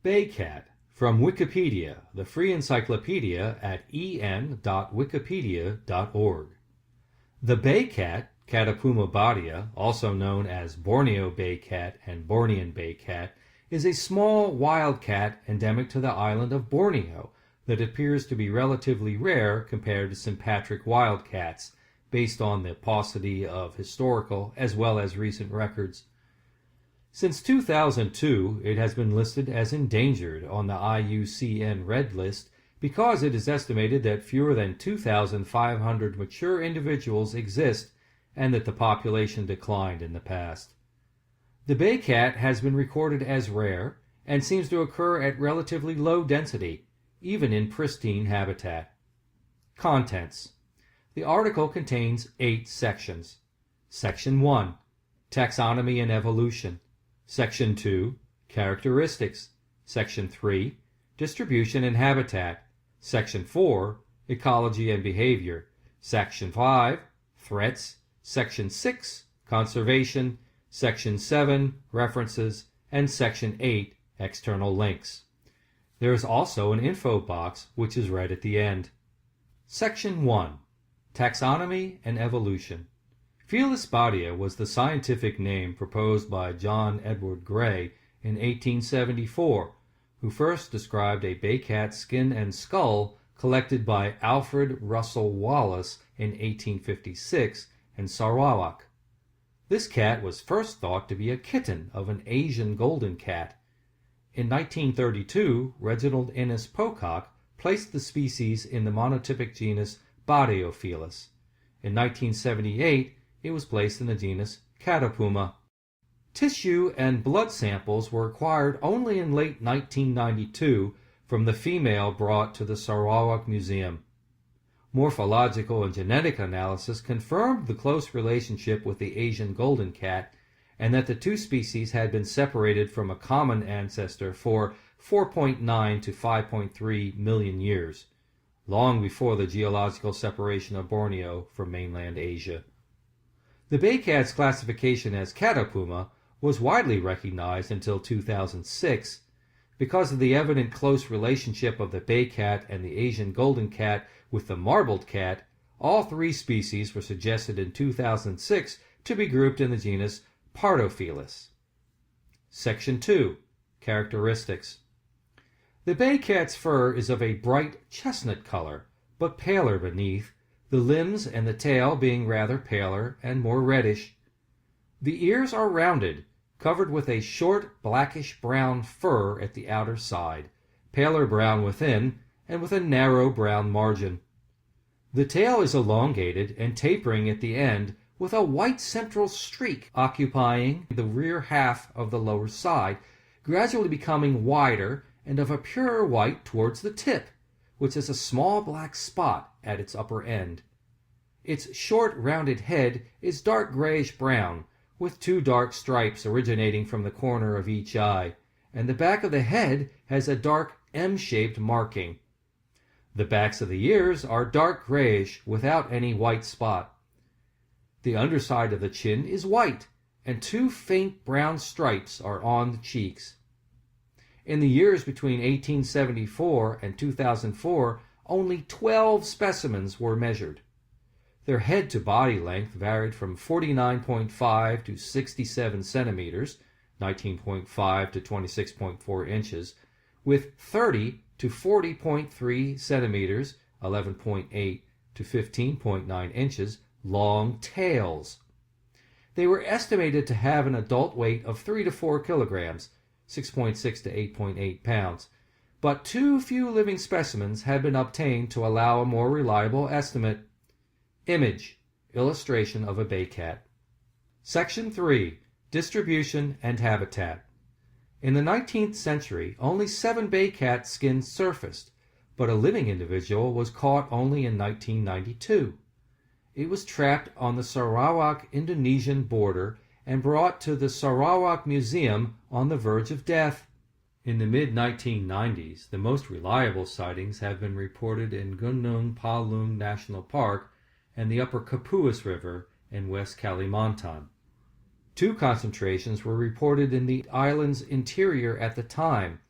Bay cat, from Wikipedia, the free encyclopedia at en.wikipedia.org. The bay cat, Catapuma badia, also known as Borneo bay cat and Bornean bay cat, is a small wild cat endemic to the island of Borneo that appears to be relatively rare compared to sympatric wild cats, based on the paucity of historical as well as recent records. Since 2002, it has been listed as endangered on the IUCN Red List because it is estimated that fewer than 2,500 mature individuals exist and that the population declined in the past. The bay cat has been recorded as rare and seems to occur at relatively low density, even in pristine habitat. Contents. The article contains 8 sections. Section 1. Taxonomy and Evolution. Section 2. Characteristics. Section 3. Distribution and Habitat. Section 4. Ecology and Behavior. Section 5. Threats. Section 6. Conservation. Section 7. References. And Section 8. External links. There is also an info box which is read at the end. Section 1. Taxonomy and Evolution. Felis badia was the scientific name proposed by John Edward Gray in 1874, who first described a bay cat's skin and skull collected by Alfred Russel Wallace in 1856 in Sarawak. This cat was first thought to be a kitten of an Asian golden cat. In 1932, Reginald Innes Pocock placed the species in the monotypic genus Badeofelis. In 1978, it was placed in the genus Catapuma. Tissue and blood samples were acquired only in late 1992 from the female brought to the Sarawak Museum. Morphological and genetic analysis confirmed the close relationship with the Asian golden cat and that the two species had been separated from a common ancestor for 4.9 to 5.3 million years, long before the geological separation of Borneo from mainland Asia. The bay cat's classification as Catapuma was widely recognized until 2006. Because of the evident close relationship of the bay cat and the Asian golden cat with the marbled cat, all 3 species were suggested in 2006 to be grouped in the genus Pardofelis. Section 2. Characteristics. The bay cat's fur is of a bright chestnut color, but paler beneath, the limbs and the tail being rather paler and more reddish. The ears are rounded, covered with a short blackish-brown fur at the outer side, paler brown within, and with a narrow brown margin. The tail is elongated and tapering at the end, with a white central streak occupying the rear half of the lower side, gradually becoming wider and of a purer white towards the tip, which has a small black spot at its upper end. Its short, rounded head is dark grayish-brown, with 2 dark stripes originating from the corner of each eye, and the back of the head has a dark M-shaped marking. The backs of the ears are dark grayish without any white spot. The underside of the chin is white, and 2 faint brown stripes are on the cheeks. In the years between 1874 and 2004, only 12 specimens were measured. Their head-to-body length varied from 49.5 to 67 centimeters, 19.5 to 26.4 inches, with 30 to 40.3 centimeters, 11.8 to 15.9 inches, long tails. They were estimated to have an adult weight of 3 to 4 kilograms, 6.6 to 8.8 pounds, but too few living specimens have been obtained to allow a more reliable estimate. Image, illustration of a bay cat. Section 3. Distribution and Habitat. In the 19th century, only 7 bay cat skins surfaced, but a living individual was caught only in 1992. It was trapped on the Sarawak-Indonesian border and brought to the Sarawak Museum on the verge of death. In the mid-1990s, the most reliable sightings have been reported in Gunung Palung National Park and the upper Kapuas River in West Kalimantan. 2 concentrations were reported in the island's interior at the time,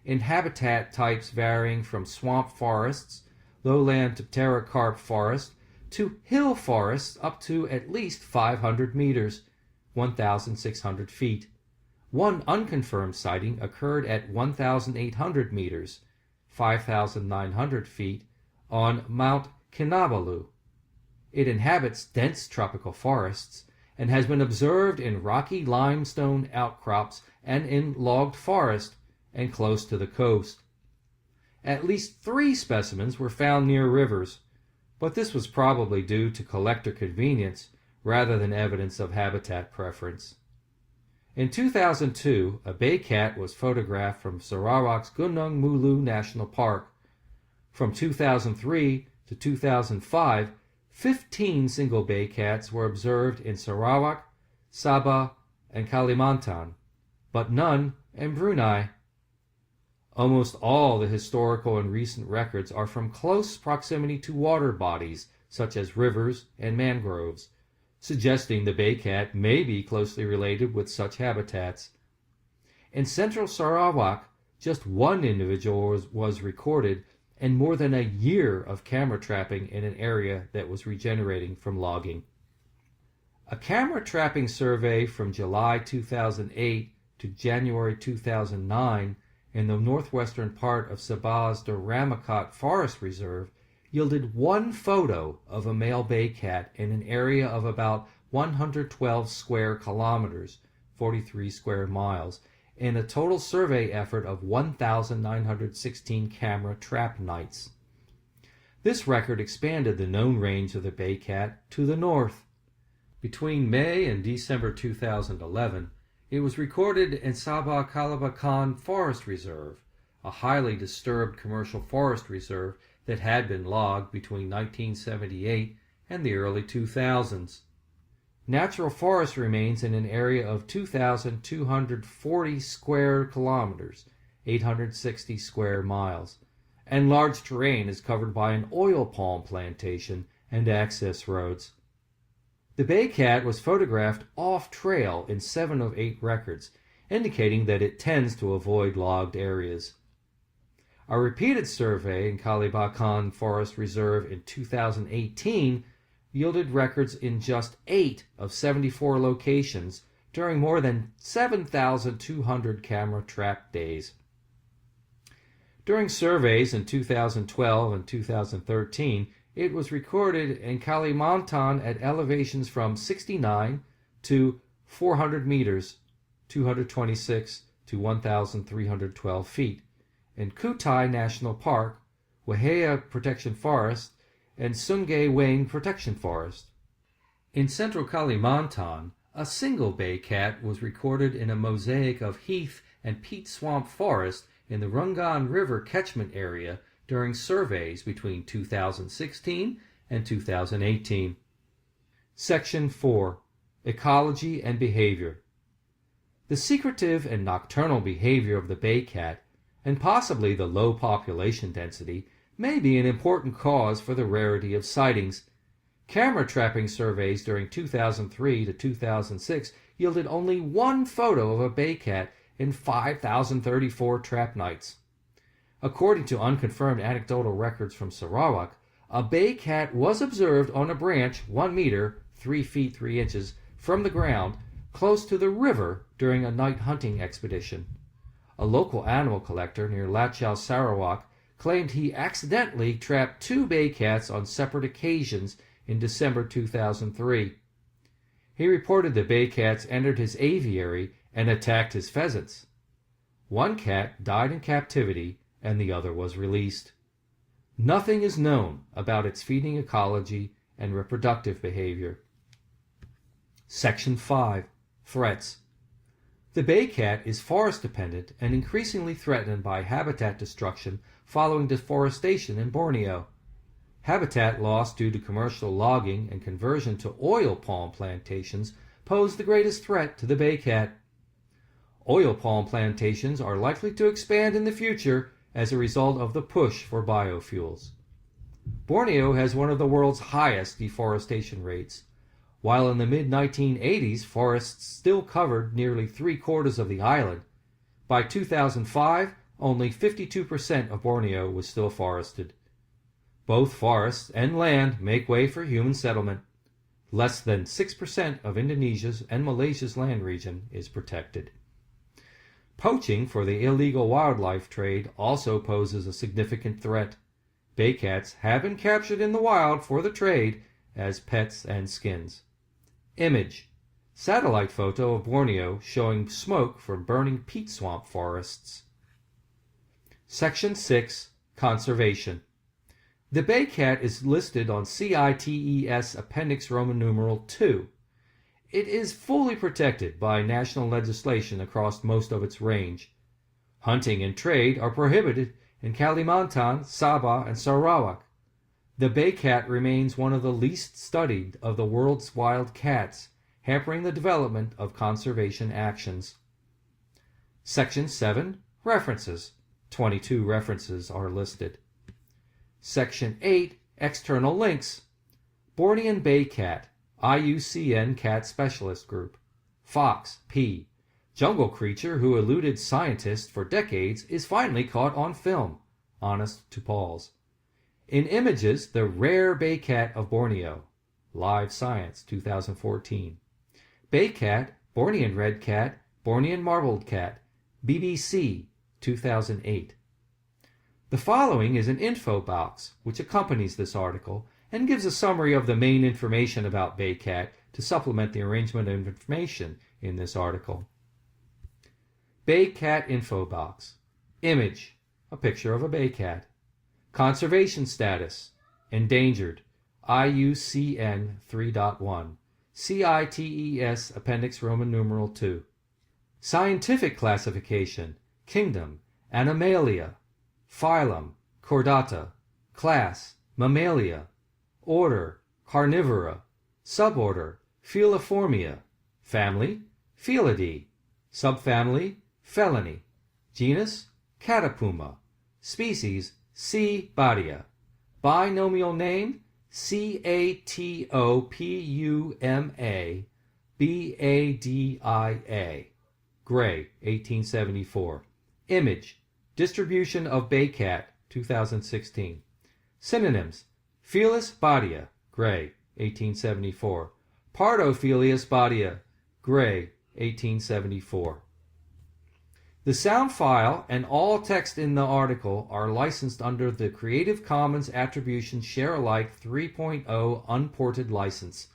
in habitat types varying from swamp forests, lowland pterocarp forest, to hill forests up to at least 500 meters, 1,600 feet. One unconfirmed sighting occurred at 1,800 meters, 5,900 feet, on Mount Kinabalu. It inhabits dense tropical forests and has been observed in rocky limestone outcrops and in logged forest and close to the coast. At least 3 specimens were found near rivers, but this was probably due to collector convenience rather than evidence of habitat preference. In 2002, a bay cat was photographed from Sarawak's Gunung Mulu National Park. From 2003 to 2005, 15 single bay cats were observed in Sarawak, Sabah, and Kalimantan, but none in Brunei. Almost all the historical and recent records are from close proximity to water bodies, such as rivers and mangroves, suggesting the bay cat may be closely related with such habitats. In central Sarawak, just one individual was recorded and more than a year of camera trapping in an area that was regenerating from logging. A camera trapping survey from July 2008 to January 2009 in the northwestern part of Sabah's Daramakot Forest Reserve yielded one photo of a male bay cat in an area of about 112 square kilometers, 43 square miles, in a total survey effort of 1,916 camera trap nights. This record expanded the known range of the bay cat to the north. Between May and December 2011, it was recorded in Sabah Kalabakan Forest Reserve, a highly disturbed commercial forest reserve that had been logged between 1978 and the early 2000s. Natural forest remains in an area of 2,240 square kilometers, 860 square miles, and large terrain is covered by an oil palm plantation and access roads. The bay cat was photographed off-trail in 7 of 8 records, indicating that it tends to avoid logged areas. A repeated survey in Kalibakan Forest Reserve in 2018 yielded records in just 8 of 74 locations during more than 7,200 camera trap days. During surveys in 2012 and 2013, it was recorded in Kalimantan at elevations from 69 to 400 meters, 226 to 1,312 feet, in Kutai National Park, Wahea Protection Forest, and Sungai Weng Protection Forest. In central Kalimantan, a single bay cat was recorded in a mosaic of heath and peat swamp forest in the Rungan River catchment area during surveys between 2016 and 2018. Section 4. Ecology and Behavior. The secretive and nocturnal behavior of the bay cat, and possibly the low population density, may be an important cause for the rarity of sightings. Camera trapping surveys during 2003 to 2006 yielded only one photo of a bay cat in 5,034 trap nights. According to unconfirmed anecdotal records from Sarawak, a bay cat was observed on a branch 1 meter, 3 feet 3 inches, from the ground, close to the river during a night hunting expedition. A local animal collector near Lachau, Sarawak, claimed he accidentally trapped 2 bay cats on separate occasions in December 2003. He reported the bay cats entered his aviary and attacked his pheasants. One cat died in captivity and the other was released. Nothing is known about its feeding ecology and reproductive behavior. Section 5. Threats. The bay cat is forest-dependent and increasingly threatened by habitat destruction following deforestation in Borneo. Habitat loss due to commercial logging and conversion to oil palm plantations pose the greatest threat to the bay cat. Oil palm plantations are likely to expand in the future as a result of the push for biofuels. Borneo has one of the world's highest deforestation rates. While in the mid-1980s forests still covered nearly 3/4 of the island, by 2005 only 52% of Borneo was still forested. Both forests and land make way for human settlement. Less than 6% of Indonesia's and Malaysia's land region is protected. Poaching for the illegal wildlife trade also poses a significant threat. Bay cats have been captured in the wild for the trade as pets and skins. Image: satellite photo of Borneo showing smoke from burning peat swamp forests. Section 6. Conservation. The bay cat is listed on CITES Appendix Roman numeral II. It is fully protected by national legislation across most of its range. Hunting and trade are prohibited in Kalimantan, Sabah, and Sarawak. The bay cat remains one of the least studied of the world's wild cats, hampering the development of conservation actions. Section 7. References. 22 references are listed. Section 8. External links. Bornean Bay Cat, IUCN Cat Specialist Group. Fox, P. Jungle creature who eluded scientists for decades is finally caught on film. Honest to Pauls. In images, the rare bay cat of Borneo. Live Science, 2014. Bay cat, Bornean red cat, Bornean marbled cat. BBC, 2008. The following is an info box which accompanies this article and gives a summary of the main information about bay cat to supplement the arrangement of information in this article. Bay cat info box. Image: a picture of a bay cat. Conservation status: endangered, IUCN 3.1, CITES Appendix Roman numeral II. Scientific classification: kingdom, Animalia. Phylum: Chordata. Class: Mammalia. Order: Carnivora. Suborder: Feliformia. Family: Felidae. Subfamily: Felinae. Genus: Catapuma. Species: C. badia. Binomial name: Catopuma badia. Gray, 1874. Image: distribution of bay cat, 2016. Synonyms: Felis badia, Gray, 1874. Pardophilus badia, Gray, 1874. The sound file and all text in the article are licensed under the Creative Commons Attribution Share Alike 3.0 Unported License,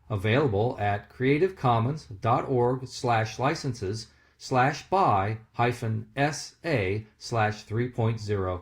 available at creativecommons.org/licenses/by-SA/3.0.